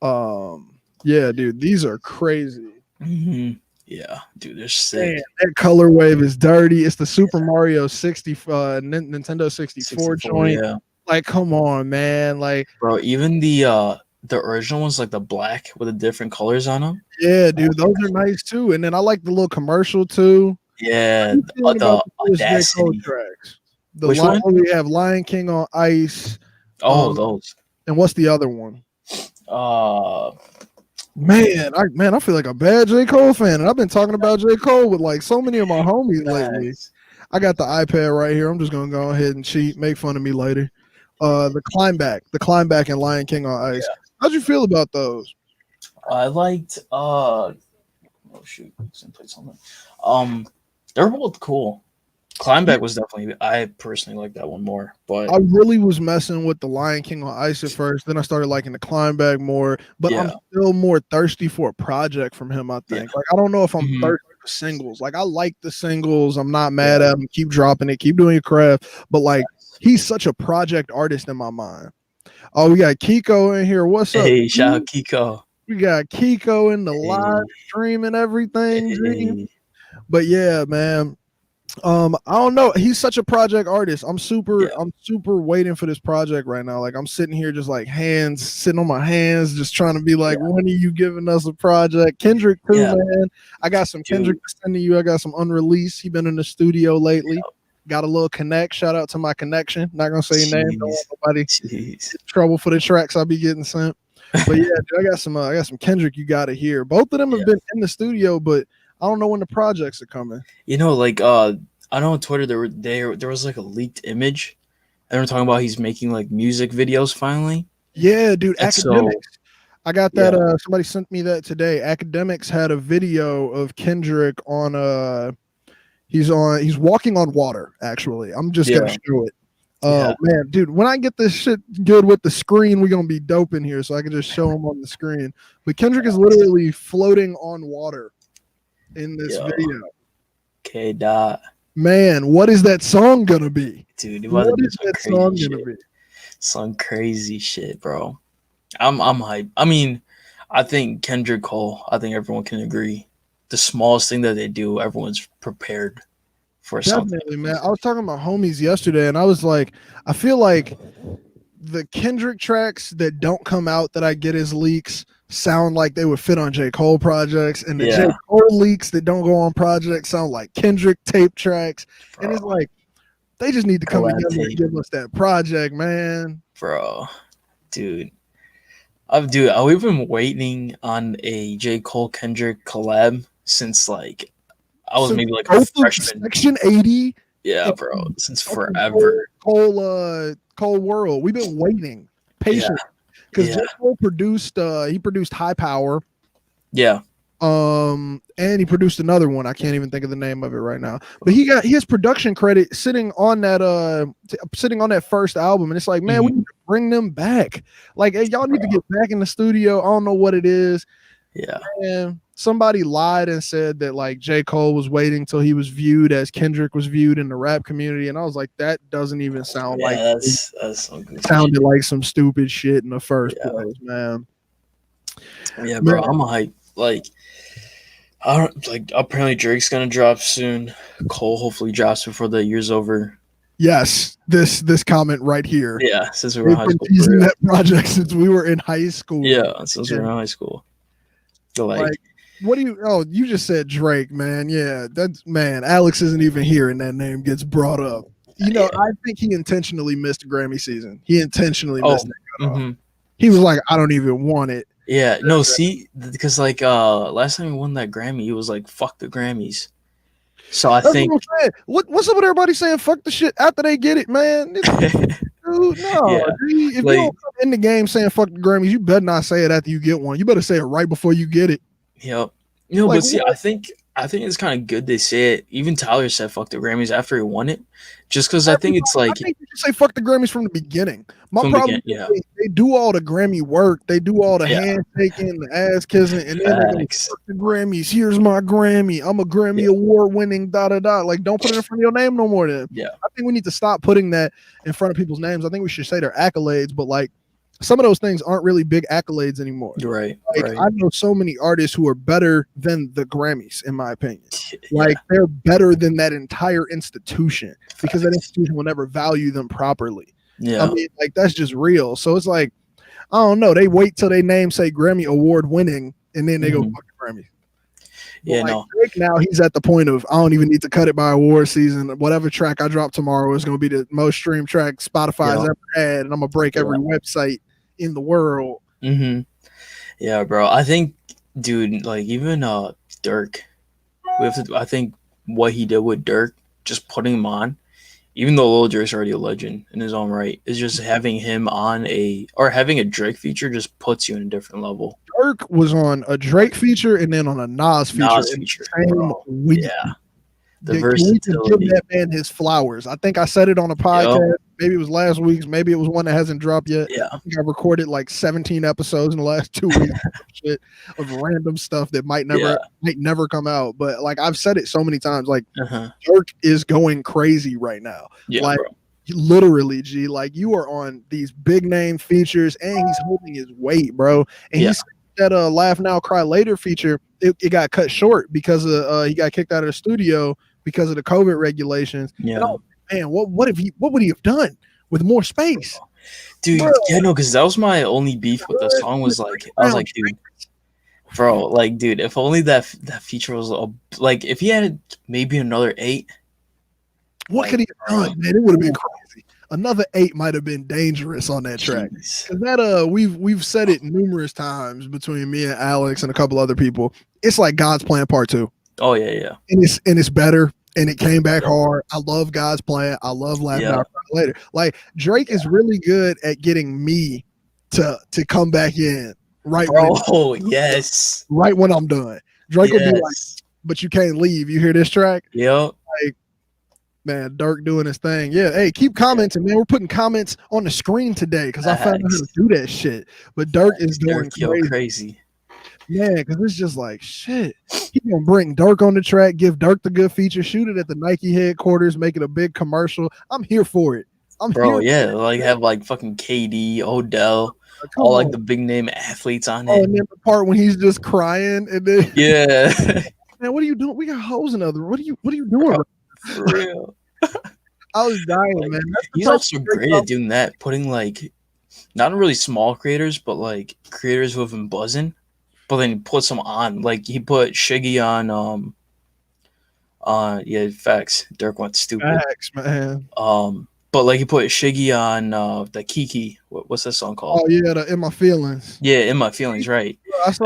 Yeah, dude, these are crazy. Mm-hmm. Yeah, dude, they're sick. Man, that color wave is dirty. It's the Super Mario 60 Nintendo 64 joint. Yeah. Like, come on, man. Like, bro, even the original ones, like the black with the different colors on them. Yeah, dude, those are nice too. And then I like the little commercial too. Yeah, the Audacity tracks. Which one? We have Lion King on Ice. Oh, those. And what's the other one? Man, I feel like a bad J. Cole fan, and I've been talking about J. Cole with like so many of my homies lately. I got the iPad right here. I'm just gonna go ahead and cheat, make fun of me later. The climb back, and Lion King on Ice. Yeah. How'd you feel about those? I liked oh shoot, I was gonna play something. They're both cool. Climbback was definitely, I personally like that one more. But I really was messing with the Lion King on Ice at first. Then I started liking the Climbback more. But I'm still more thirsty for a project from him, I think. Like, I don't know if I'm thirsty for singles. Like, I like the singles. I'm not mad at him. Keep dropping it. Keep doing your craft. But, like, he's such a project artist in my mind. Oh, we got Kiko in here. What's up? Hey, shout out Kiko. We got Kiko in the live stream and everything. But, yeah, man. I don't know. He's such a project artist. Yeah, I'm super waiting for this project right now. Like I'm sitting here just like sitting on my hands, just trying to be like, yeah, when are you giving us a project? Kendrick too, yeah, man. I got some Kendrick dude. to send to you. I got some unreleased. He been in the studio lately. Got a little connect. Shout out to my connection. Not gonna say your name. Don't want Jeez, nobody in jeez. trouble for the tracks I'll be getting sent. But yeah, dude, I got some Kendrick you gotta hear. Both of them have Yeah, been in the studio, but I don't know when the projects are coming. like I know on Twitter there was like a leaked image, and they're talking about he's making like music videos finally, Yeah, dude, and so academics. I got that. yeah, Somebody sent me that today. Academics had a video of Kendrick on. He's walking on water. Actually, I'm just gonna yeah, show it. yeah, Oh man, dude, when I get this shit good with the screen, we're gonna be dope in here, so I can just show him on the screen. But Kendrick is literally floating on water in this yo, video. K dot, Man, what is that song gonna be? dude, you about to What do is some that crazy song gonna shit, be? some crazy shit, bro. I'm hyped. I mean, I think Kendrick Cole. I think everyone can agree. The smallest thing that they do, everyone's prepared for something Definitely, man. I amazing. was talking about homies yesterday, and I was like, I feel like the Kendrick tracks that don't come out that I get as leaks sound like they would fit on J. Cole projects, and the J. Yeah, Cole leaks that don't go on projects sound like Kendrick tape tracks. And bro. it's like they just need to come Collab together and tape, give us that project, man. bro. Dude, I've been waiting on a J. Cole Kendrick collab since like I was Since maybe like a both of freshman. Section 80 Yeah, and bro. Since fucking forever. Cole World, we've been waiting Yeah, patient because J. yeah, Cole produced he produced High Power. yeah. And he produced another one. I can't even think of the name of it right now. But he has production credit sitting on that first album, and it's like, man, we Mhm. need to bring them back. Like, hey, y'all need to Bro. get back in the studio. I don't know what it is. Yeah, And somebody lied and said that like J. Cole was waiting till he was viewed as Kendrick was viewed in the rap community, and I was like, that doesn't even sound like yeah. it That's some goofy shit. sounded like some stupid shit in the first Yeah, place, man. yeah, bro. Man, I'm a hype. Like, I don't like. Apparently, Drake's gonna drop soon. Cole hopefully drops before the year's over. yes, this comment right here. Yeah, since we were in We've high been school for teasing real. that project since we were in high school. Yeah, since we were And in high school. So, like, like, what do you? Oh, you just said Drake, man. Yeah, that's man. Alex isn't even here, and that name gets brought up. You know, yeah. I think he intentionally missed Grammy season. He intentionally Oh, missed that cutoff. mm-hmm. He was like, I don't even want it. Yeah. No, see, because like last time he won that Grammy, he was like, "Fuck the Grammys." So I That's think, what I'm saying. What's up with everybody saying fuck the shit after they get it, man? Dude, no. yeah, Dude, if you like, don't come in the game saying fuck the Grammys, you better not say it after you get one. You better say it right before you get it. yep. No, Like but see, what? I think it's kind of good they say it. Even Tyler said "fuck the Grammys" after he won it, just because I think it's I like think you should say fuck the Grammys from the beginning. My from the problem beginning. is Yeah, they do all the Grammy work, they do all the yeah, handshaking, the ass kissing, and then they go facts. fuck the Grammys. Here's my Grammy. I'm a Grammy Yeah, award winning da da da. Like, don't put it in front of your name no more. Then yeah, I think we need to stop putting that in front of people's names. I think we should say their accolades, but like some of those things aren't really big accolades anymore. you're right, Like right. I know so many artists who are better than the Grammys, in my opinion. Yeah, Like they're better than that entire institution because that facts. institution will never value them properly. I Yeah, mean, like that's just real. So it's like, I don't know. They wait till they name say Grammy award winning and then they go hmm fuck the Grammy. But yeah, like no, Drake now, he's at the point of I don't even need to cut it by award season. Whatever track I drop tomorrow is going to be the most streamed track Spotify's yeah, ever had, and I'm gonna break yeah. every website in the world. hmm Yeah, bro. I think, dude, like even Dirk, we have to. I think what he did with Dirk, just putting him on, even though Lil Durk's already a legend in his own right, is just having him on having a Drake feature just puts you in a different level. Dirk was on a Drake feature and then on a Nas feature Nas in feature, the same bro. week. Yeah, the Can we just give versatility. that man his flowers? I think I said it on a Yep. podcast. Maybe it was last week's. Maybe it was one that hasn't dropped yet. Yeah. I think I recorded like 17 episodes in the last 2 weeks shit, of random stuff that might Yeah. never come out. But like I've said it so many times, like Uh-huh. Dirk is going crazy right now. Yeah, Like bro. literally, G. Like you are on these big name features, and he's holding his weight, bro. And Yeah. he's that Laugh Now Cry Later feature. It got cut short because he got kicked out of the studio because of the COVID regulations. Yeah. And man, what would he have done with more space? Dude, Bro. yeah, no, because that was my only beef with the song was like, I was like, dude, bro, like, dude, if only that feature was like, if he had maybe another 8. What could he have done, man? It would have been crazy. Another 8 might have been dangerous on that track. Cause that we've said it numerous times between me and Alex and a couple other people. It's like God's Plan Part 2. Oh yeah. And it's better. And it came back hard. I love God's Plan. I love Laughing Out Loud Later. Like Drake is really good at getting me to come back in right when I'm done. Drake will be like, but you can't leave. You hear this track? Yep. Like, man, Dirk doing his thing. Yeah, hey, keep commenting, man. We're putting comments on the screen today because I found out how to do that shit. But Dirk is going crazy. Yeah, because it's just like, shit. He gonna bring Dirk on the track, give Dirk the good feature, shoot it at the Nike headquarters, make it a big commercial. I'm here for it. Like have like fucking KD, Odell, all like the big name athletes on it. And then the part when he's just crying and then man, what are you doing? We got hoes in other. What are you doing? Bro, for real. I was dying, man. He's also great at doing that, putting like not really small creators, but like creators who have been buzzing. But then he puts them on, like he put Shiggy on. Facts. Dirk went stupid. Facts, man. But like he put Shiggy on the Kiki. What's that song called? Oh yeah, the In My Feelings. Yeah, In My Feelings, right? I saw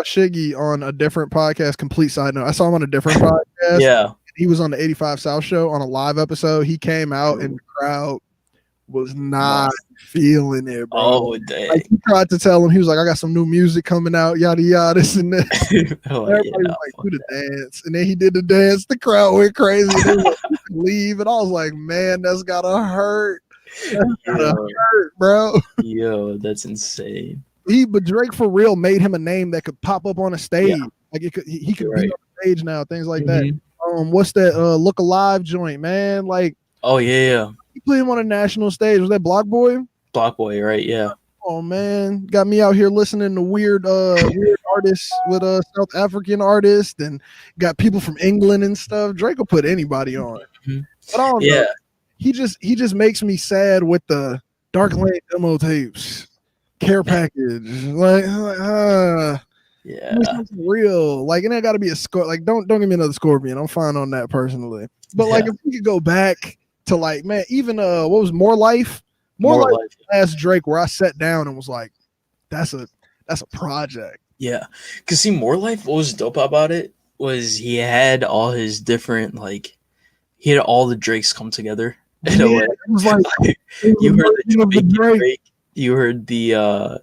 Shiggy on a different podcast. Complete side note, I saw him on a different podcast. Yeah, he was on the 85 South show on a live episode. He came out and the crowd was not feeling it, bro. Oh, dang. Like, he tried to tell him, he was like, I got some new music coming out, yada yada, this and that. Everybody was like, do the dance. And then he did the dance, the crowd went crazy. They were like, leave. And I was like, man, that's gotta hurt. That's gotta hurt, bro. Yo, that's insane. But Drake for real made him a name that could pop up on a stage. Like he could be on stage now, things like that. What's that Look Alive joint, man? Like, oh yeah. He played him on a national stage. Was that Block Boy? Block Boy, right? Yeah. Oh man, got me out here listening to weird artists with South African artists, and got people from England and stuff. Drake will put anybody on. But I don't know. He just makes me sad with the Dark Lane demo tapes, care package. Real. Like, and there got to be a score. Like, don't give me another Scorpion. I'm fine on that personally. But like, if we could go back to like, man, even what was More Life? More Life last Drake, where I sat down and was like, that's a project. Yeah, because see, More Life, what was dope about it was he had all his different, like, he had all the Drakes come together in a way. It was like you heard the Drake, you heard the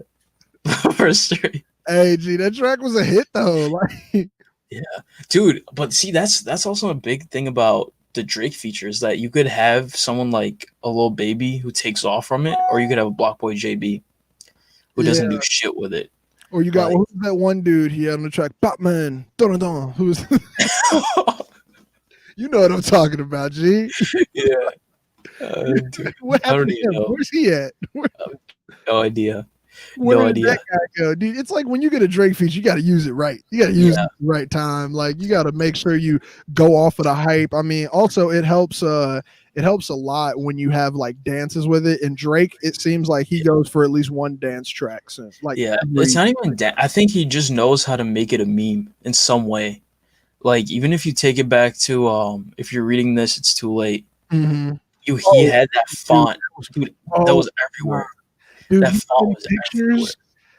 first Drake. Hey, G, that track was a hit though. Like, yeah, dude. But see, that's also a big thing about the Drake features, that you could have someone like a Lil Baby who takes off from it, or you could have a Block Boy JB who doesn't do shit with it. Or you got who's that one dude he had on the track, Batman, who's you know what I'm talking about, G. Yeah. What happened to him? Where's he at? No idea. Where did that guy go, dude? It's like when you get a Drake feature, you got to use it right. You got to use it at the right time. Like, you got to make sure you go off of the hype. I mean, also it helps a lot when you have like dances with it. And Drake, it seems like he goes for at least one dance track. So, like, it's not even I think he just knows how to make it a meme in some way. Like, even if you take it back to if you're reading this, it's too late. Mm-hmm. He had that font, dude, that was everywhere. Dude, that font was everywhere.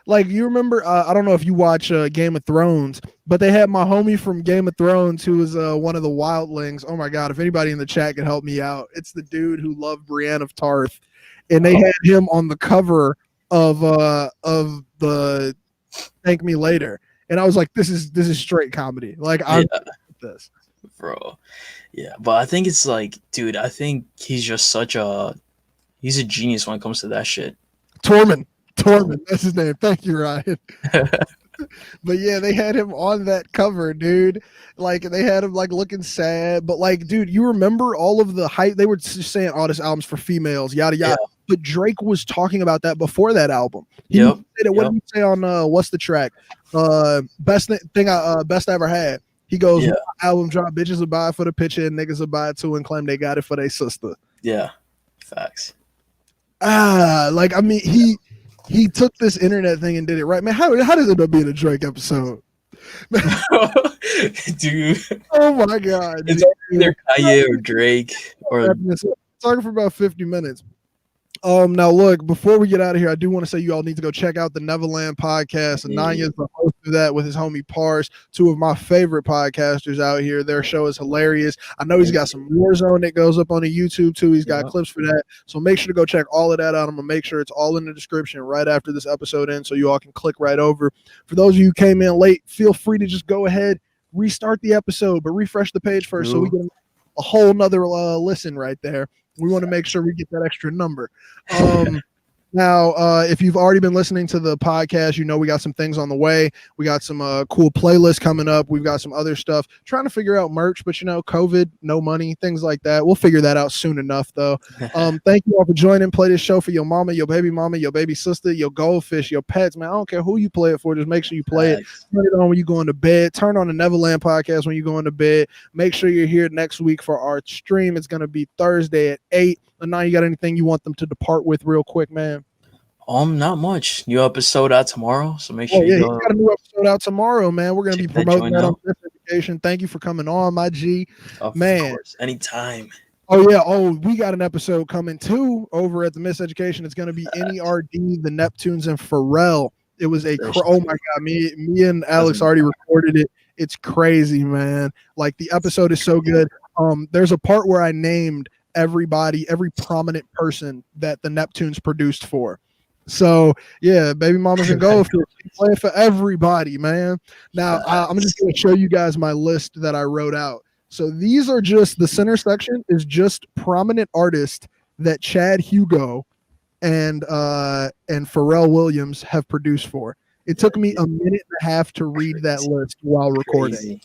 Like, you remember, I don't know if you watch Game of Thrones, but they had my homie from Game of Thrones who was one of the wildlings. Oh my God, if anybody in the chat could help me out. It's the dude who loved Brienne of Tarth. And they had him on the cover of the Thank Me Later. And I was like, this is straight comedy. Like, I'm this. Bro. Yeah, but I think it's like, dude, I think he's just he's a genius when it comes to that shit. Tormund, that's his name. Thank you, Ryan. But yeah, they had him on that cover, dude. Like, they had him like looking sad, but like, dude, you remember all of the hype? They were just saying, "Oh, this album's for females," yada yada. Yeah. But Drake was talking about that before that album. What did he say on what's the track? Best I ever had. He goes, Yeah. album drop, bitches will buy it for the picture and niggas will buy it too and claim they got it for their sister. Yeah. Facts. Like I mean, he took this internet thing and did it right, man. How does it end up being a Drake episode? Dude, Oh my god, it's either Kanye or Drake or talking for about 50 minutes. Now look, before we get out of here, I do want to say you all need to go check out the Neverland podcast. And Nanya's the host of that with his homie Pars, two of my favorite podcasters out here. Their show is hilarious. I know he's got some Warzone that goes up on the YouTube too. He's got clips for that. So make sure to go check all of that out. I'm gonna make sure it's all in the description right after this episode ends, so you all can click right over. For those of you who came in late, feel free to just go ahead, restart the episode, but refresh the page first so we get a whole nother listen right there. We want to make sure we get that extra number. Now, if you've already been listening to the podcast, you know we got some things on the way. We got some cool playlists coming up. We've got some other stuff. Trying to figure out merch, but COVID, no money, things like that. We'll figure that out soon enough, though. Thank you all for joining. Play this show for your mama, your baby sister, your goldfish, your pets, man. I don't care who you play it for. Just make sure you play it. Turn it on when you're going to bed. Turn on the Neverland podcast when you're going to bed. Make sure you're here next week for our stream. It's going to be Thursday at 8. And now you got anything you want them to depart with real quick, man? Not much. New episode out tomorrow, so make sure you go. He's got a new episode out tomorrow, man. We're gonna be promoting that on Miseducation. Thank you for coming on, my G. Of course, anytime. Oh yeah. Oh, we got an episode coming too over at the Miseducation. It's gonna be NERD, the Neptunes, and Pharrell. It was oh my god, me and Alex already recorded it. It's crazy, man. Like the episode is so good. There's a part where I named every prominent person that the Neptunes produced for. So yeah, baby mamas and goldfish playing for everybody, man. Now I'm just going to show you guys my list that I wrote out. So these are just the center section is just prominent artists that Chad Hugo and Pharrell Williams have produced for. It took me a minute and a half to read that list while recording. Crazy.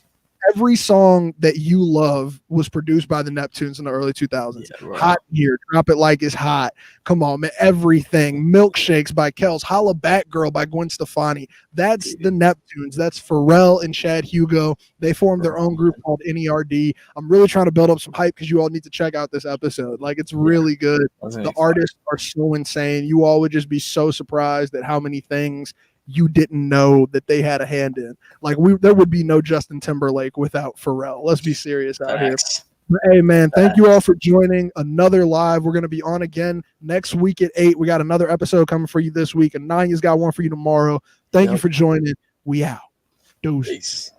Every song that you love was produced by the Neptunes in the early 2000s. Yeah, right. Hot Here, Drop It Like It's Hot. Come on, man. Everything. Milkshakes by Kels. Holla Back Girl by Gwen Stefani. That's the Neptunes. That's Pharrell and Chad Hugo. They formed their own group called NERD. I'm really trying to build up some hype because you all need to check out this episode. Like, it's really good. The artists are so insane. You all would just be so surprised at how many things you didn't know that they had a hand in. Like there would be no Justin Timberlake without Pharrell. Let's be serious out here. But, hey man, thank you all for joining another live. We're going to be on again next week at 8. We got another episode coming for you this week, and Nanya's got one for you tomorrow. Thank you for joining. We out. Deuces.